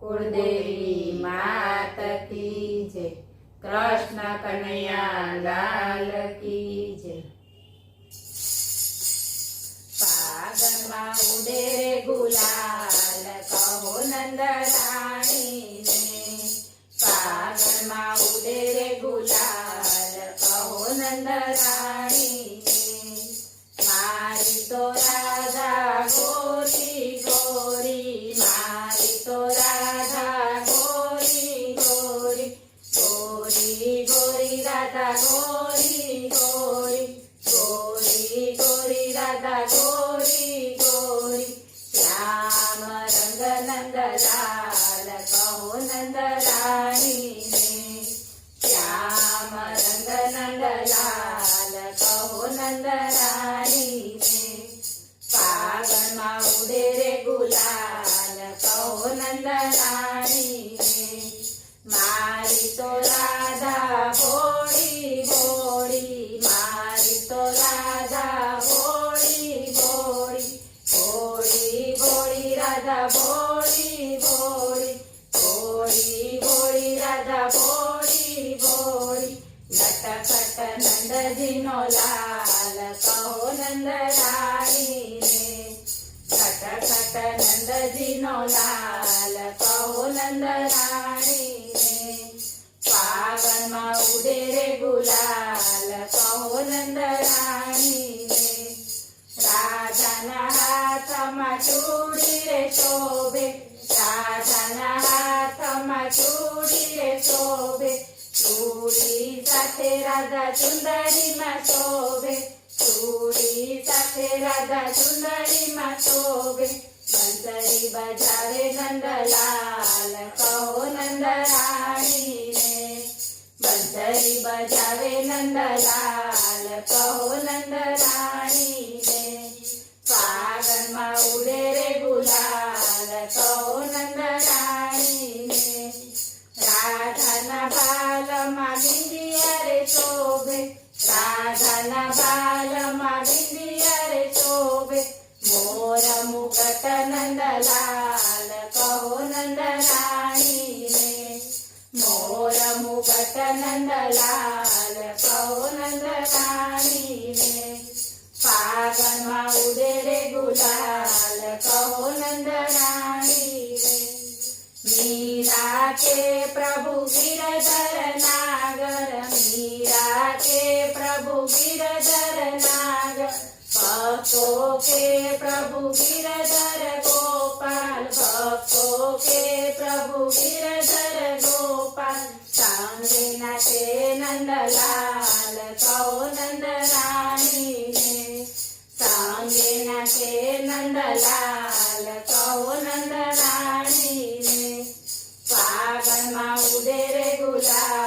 कुलदेवी मात की जय। कृष्ण कन्हैया लाल की जय। फागण में उड़े रे गुलाल कहो नंद रानी ने। फागण में उड़े रे गुलाल कहो नंद रानी ने। मारी तो राधा गोरी गोरी, मारी तो राधा गोरी गोरी, गोरी गोरी राधा गोरी गोरी, गोरी गोरी राधा गोरी गोरी। श्याम रंग नंद लाल कहो नंद रानी ने। श्याम रंग नंद लाल कहो नंद रानी ने। फागण में उड़े रे गुलाल कहो नंद रानी ने। मारी तो राधा भोड़ी भोड़ी, मारी तो राधा भोड़ी भोड़ी, भोड़ी भोड़ी राधा भोड़ी भोड़ी, भोड़ी भोड़ी राधा भोड़ी भोड़ी। नटखट नंद जी नो लाल कहो नंद रानी ने। नटखट नंद जी नो लाल कहो नंद रानी ने। फागण में उड़े रे गुलाल कहो नंद रानी ने। राधा ना हाथ में चूड़ी रे शोभे, राधा ना हाथ में चूड़ी रे शोभे। चूड़ी साथे राधा चुंदड़ी में शोभे, चूड़ी साथे राधा चुंदड़ी में शोभे। बंसरी बजावे नंदलाल कहो नंद रानी ने। बंसरी बजावे नंदलाल कहो नंद रानी ने। फागण में उड़े रे गुलाल कहो नंद रानी ने। राधा ना बाल में बिंदिया रे शोभे, राधा ना बाल में बिंदिया रे शोभे। मोर मुकुट नंदलाल कहो नंद रानी ने। मोर मुकुट नंदलाल कहो नंद रानी ने। फागण में उड़े रे गुलाल कहो नंद रानी ने। मीरा के प्रभु गिरधर नागर, मीरा के प्रभु गिरधर नागर। भक्तों के प्रभु गिरधर गोपाल, भक्तों के प्रभु गिरधर गोपाल। सांगे नाचे नंदलाल कहो नंद रानी ने। सांगे नाचे नंदलाल कहो नंद रानी ने। फागण में उड़े रे गुलाल